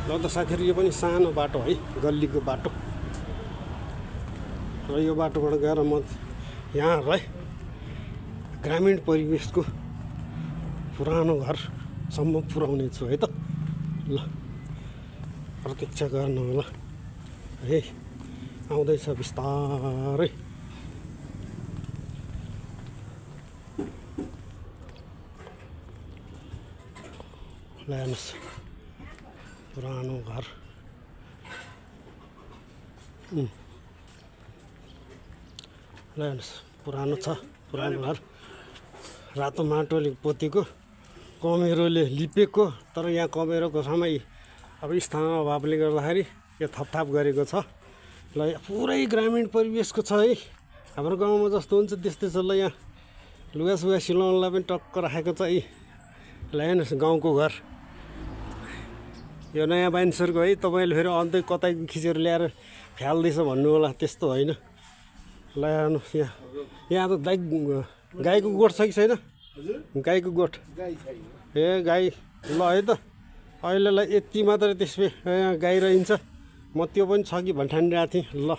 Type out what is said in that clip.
ल त साथीहरू यो पनि सानो बाटो है, गल्लीको बाटो र यो बाटोबाट गएर म यहाँहरूलाई ग्रामीण परिवेशको पुरानो घरसम्म पुर्याउने छु है त। ल प्रतीक्षा गर्नु होला है, आउँदैछ बिस्तारै। ल हेर्नुहोस् पुरानो घर, ल हेर्नुहोस् पुरानो छ, पुरानो घर, रातो माटोले पोतेको, कमेरोले लिपेको। तर यहाँ कमेरोको समय अब स्थानमा अभावले गर्दाखेरि यो थपथाप गरेको छ। ल पुरै ग्रामीण परिवेशको छ है, हाम्रो गाउँमा जस्तो हुन्छ त्यस्तै छ। ल यहाँ लुगासुगा सिलाउनलाई पनि टक्क राखेको छ है। ल हेर्नुहोस् गाउँको घर, यो नयाँ बाइन्सरको है। तपाईँले फेरि अन्तै कतै खिचेर ल्याएर फ्याल्दैछ भन्नु होला, त्यस्तो होइन। ल हेर्नुहोस् यहाँ त गाईको गोठ छ कि छैन? गाईको गोठ ए गाई। ल है त अहिलेलाई यति मात्रै, त्यसपछि यहाँ गाई रहन्छ। म त्यो पनि छ कि भन्ठानिरहेको थिएँ। ल